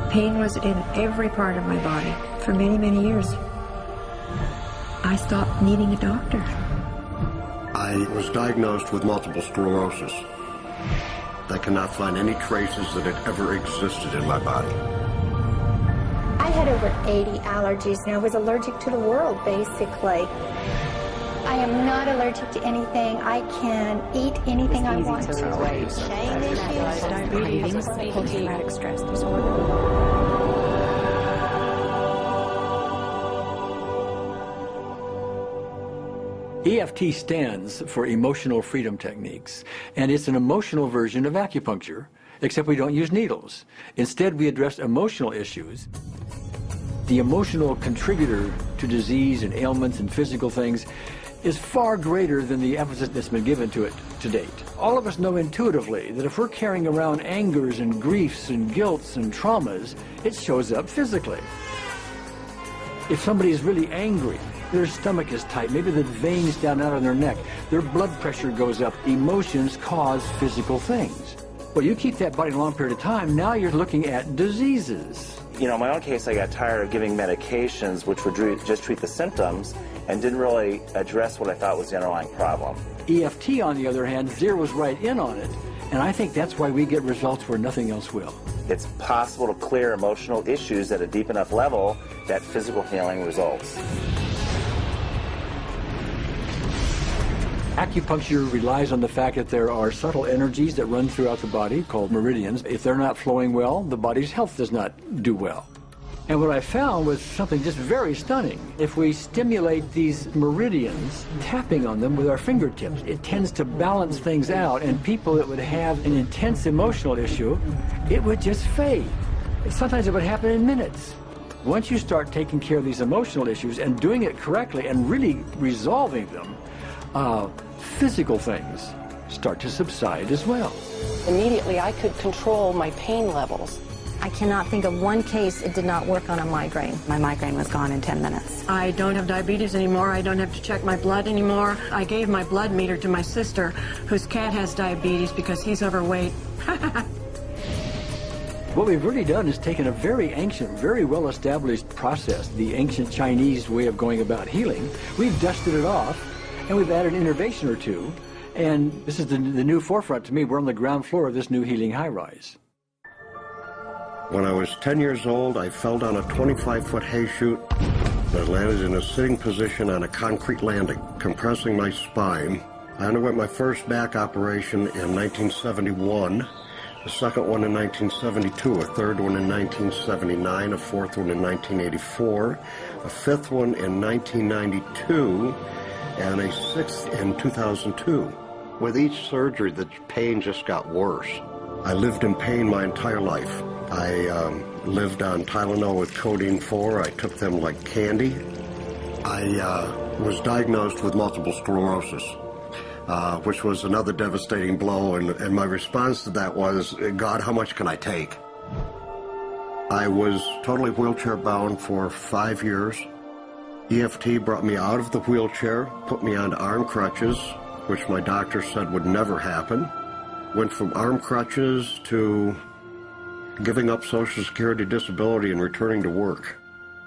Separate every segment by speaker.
Speaker 1: Pain was in every part of my body for many, many years. I stopped needing a doctor.
Speaker 2: I was diagnosed with multiple sclerosis. I cannot find any traces that it ever existed in my body.
Speaker 3: I had over 80 allergies and I was allergic to the world, basically. I am not allergic to anything. I can eat anything I want to. Shame issues,
Speaker 1: Diabetes, post-traumatic stress disorder.
Speaker 4: EFT stands for Emotional Freedom Techniques, and it's an emotional version of acupuncture, except we don't use needles. Instead, we address emotional issues. The emotional contributor to disease and ailments and physical things is far greater than the emphasis that's been given to it to date. All of us know intuitively that if we're carrying around angers and griefs and guilts and traumas, it shows up physically. If somebody is really angry, their stomach is tight, maybe the veins down out of their neck, their blood pressure goes up. Emotions cause physical things. Well, you keep that body a long period of time, now you're looking at diseases.
Speaker 5: You know, in my own case, I got tired of giving medications which would just treat the symptoms and didn't really address what I thought was the underlying problem.
Speaker 4: EFT, on the other hand, zeroes right in on it, and I think that's why we get results where nothing else will.
Speaker 5: It's possible to clear emotional issues at a deep enough level that physical healing results.
Speaker 4: Acupuncture relies on the fact that there are subtle energies that run throughout the body called meridians. If they're not flowing well, the body's health does not do well. And what I found was something just very stunning. If we stimulate these meridians, tapping on them with our fingertips, it tends to balance things out, and people that would have an intense emotional issue, it would just fade. Sometimes it would happen in minutes. Once you start taking care of these emotional issues and doing it correctly and really resolving them, physical things start to subside as well.
Speaker 6: Immediately, I could control my pain levels.
Speaker 7: I cannot think of one case it did not work on a migraine. My migraine was gone in 10 minutes.
Speaker 1: I don't have diabetes anymore. I don't have to check my blood anymore. I gave my blood meter to my sister, whose cat has diabetes because he's overweight.
Speaker 4: What we've really done is taken a very ancient, very well-established process, the ancient Chinese way of going about healing. We've dusted it off, and we've added an innovation or two, and this is the new forefront to me. We're on the ground floor of this new healing high-rise.
Speaker 2: When I was 10 years old, I fell down a 25-foot hay chute. I landed in a sitting position on a concrete landing, compressing my spine. I underwent my first back operation in 1971, a second one in 1972, a third one in 1979, a fourth one in 1984, a fifth one in 1992, and a sixth in 2002. With each surgery, the pain just got worse. I lived in pain my entire life. I lived on Tylenol with codeine 4. I took them like candy. I was diagnosed with multiple sclerosis, which was another devastating blow, and my response to that was, God, how much can I take? I was totally wheelchair bound for 5 years. EFT brought me out of the wheelchair, put me on arm crutches, which my doctor said would never happen. Went from arm crutches to giving up Social Security disability and returning to work.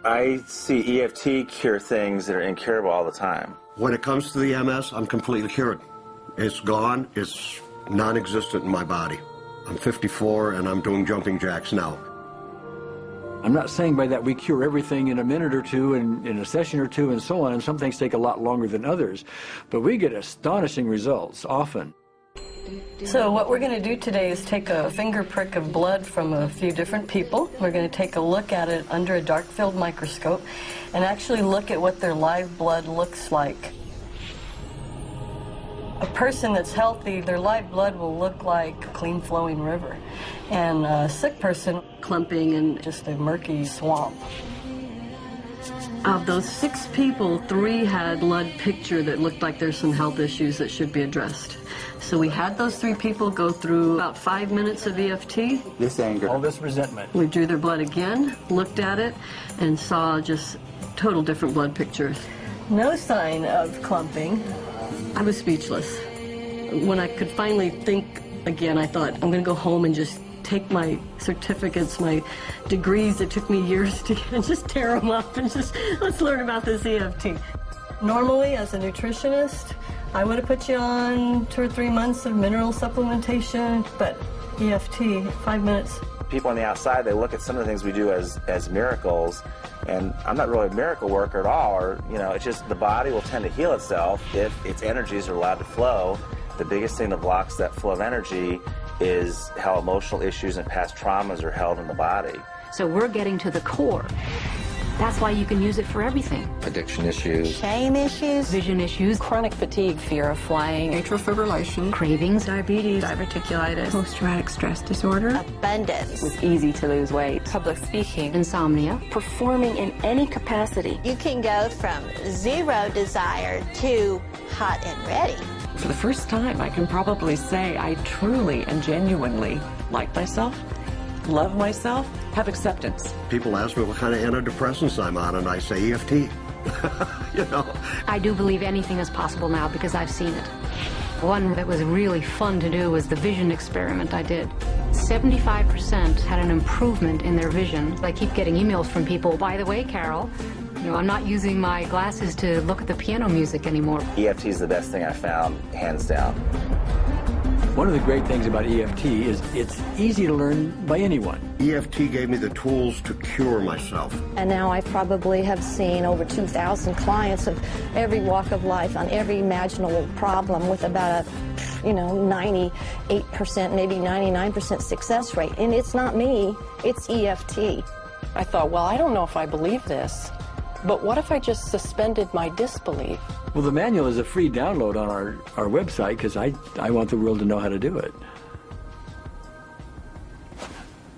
Speaker 5: I see EFT cure things that are incurable all the time.
Speaker 2: When it comes to the MS, I'm completely cured. It's gone. It's non-existent in my body. I'm 54 and I'm doing jumping jacks now.
Speaker 4: I'm not saying by that we cure everything in a minute or two and in a session or two and so on, and some things take a lot longer than others, but we get astonishing results often.
Speaker 6: So what we're going to do today is take a finger prick of blood from a few different people. We're going to take a look at it under a dark field microscope and actually look at what their live blood looks like. A person that's healthy, their live blood will look like a clean flowing river, and a sick person, clumping in just a murky swamp. Of those 6 people, 3 had blood picture that looked like there's some health issues that should be addressed. So we had those 3 people go through about 5 minutes of EFT.
Speaker 5: This anger.
Speaker 4: All this resentment.
Speaker 6: We drew their blood again, looked at it, and saw just total different blood pictures. No sign of clumping. I was speechless. When I could finally think again, I thought, I'm going to go home and just take my certificates, my degrees that took me years to get, and just tear them up and just, let's learn about this EFT. Normally, as a nutritionist, I would have put you on 2 or 3 months of mineral supplementation, but EFT, 5 minutes.
Speaker 5: People on the outside, they look at some of the things we do as miracles, and I'm not really a miracle worker at all, or, you know, it's just the body will tend to heal itself if its energies are allowed to flow. The biggest thing that blocks that flow of energy is how emotional issues and past traumas are held in the body.
Speaker 7: So we're getting to the core. That's why you can use it for everything.
Speaker 8: Addiction issues.
Speaker 7: Shame issues. Vision issues.
Speaker 9: Chronic fatigue, fear of flying.
Speaker 1: Atrial fibrillation.
Speaker 7: Cravings.
Speaker 1: Diabetes. Diverticulitis. Post-traumatic stress disorder.
Speaker 3: Abundance.
Speaker 9: It's easy to lose weight.
Speaker 7: Public speaking. Insomnia.
Speaker 9: Performing in any capacity.
Speaker 3: You can go from zero desire to hot and ready.
Speaker 10: For the first time, I can probably say I truly and genuinely like myself, love myself, have acceptance.
Speaker 2: People ask me what kind of antidepressants I'm on, and I say EFT. You know.
Speaker 7: I do believe anything is possible now because I've seen it. One that was really fun to do was the vision experiment I did. 75% had an improvement in their vision. I keep getting emails from people, by the way, Carol, you know, I'm not using my glasses to look at the piano music anymore.
Speaker 5: EFT is the best thing I found, hands down.
Speaker 4: One of the great things about EFT is it's easy to learn by anyone.
Speaker 2: EFT gave me the tools to cure myself.
Speaker 11: And now I probably have seen over 2,000 clients of every walk of life on every imaginable problem with about a, 98%, maybe 99% success rate. And it's not me, it's EFT.
Speaker 9: I thought, well, I don't know if I believe this, but what if I just suspended my disbelief?
Speaker 4: Well, the manual is a free download on our website because I want the world to know how to do it.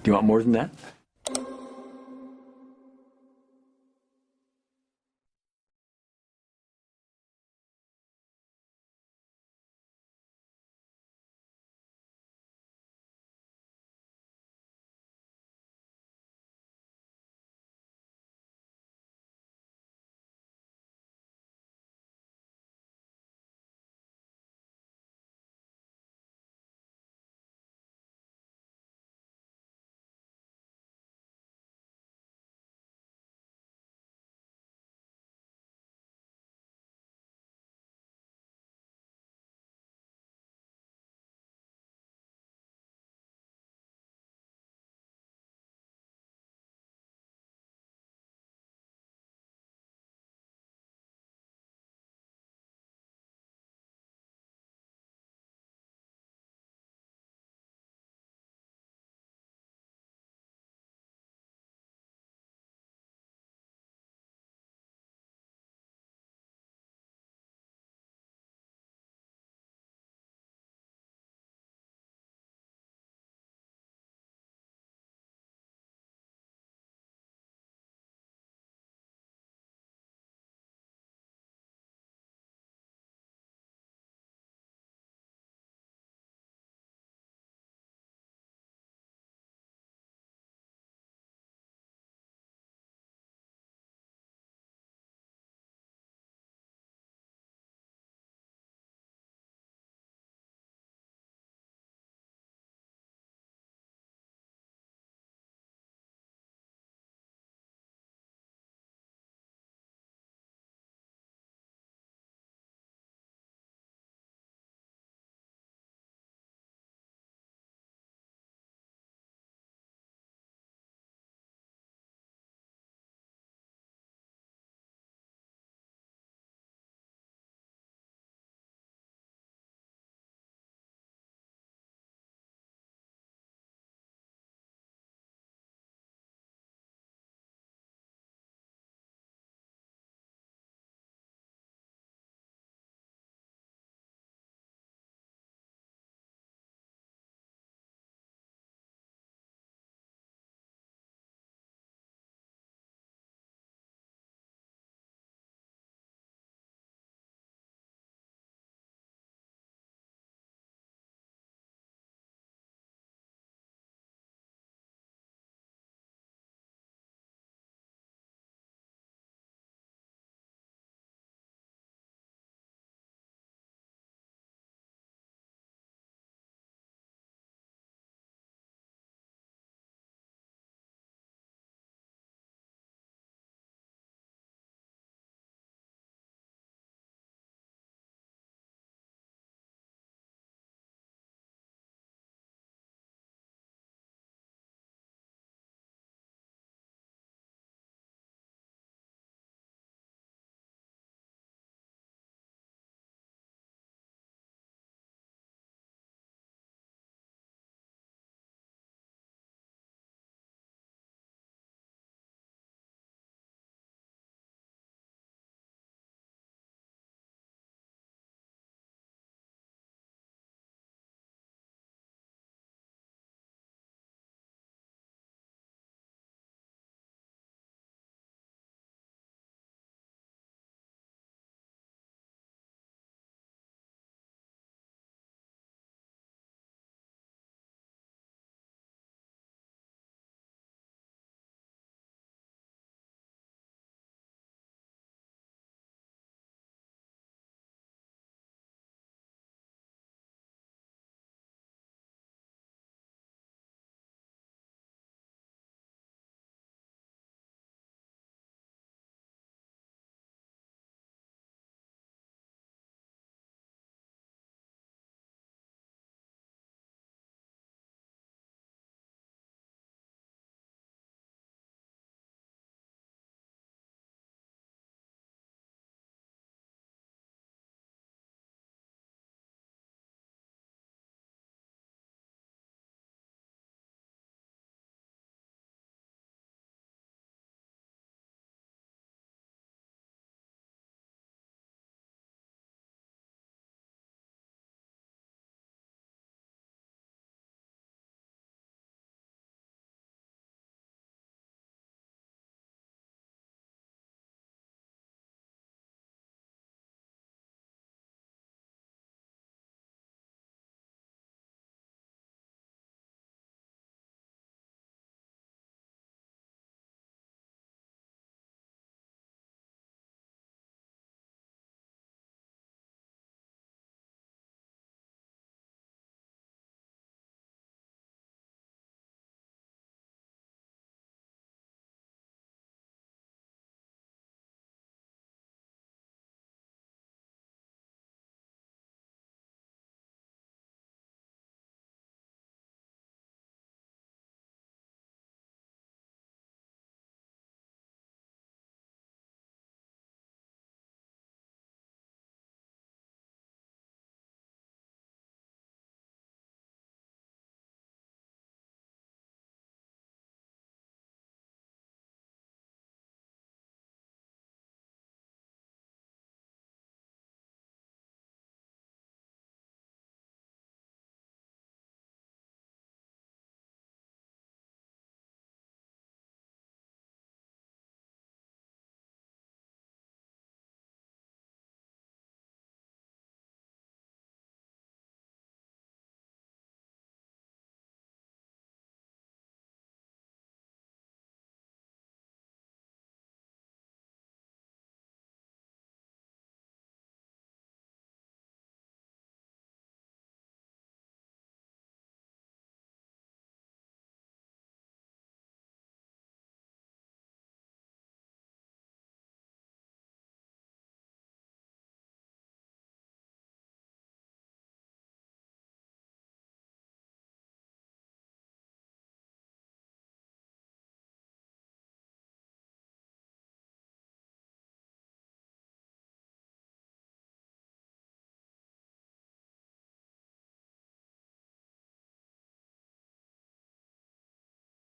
Speaker 4: Do you want more than that?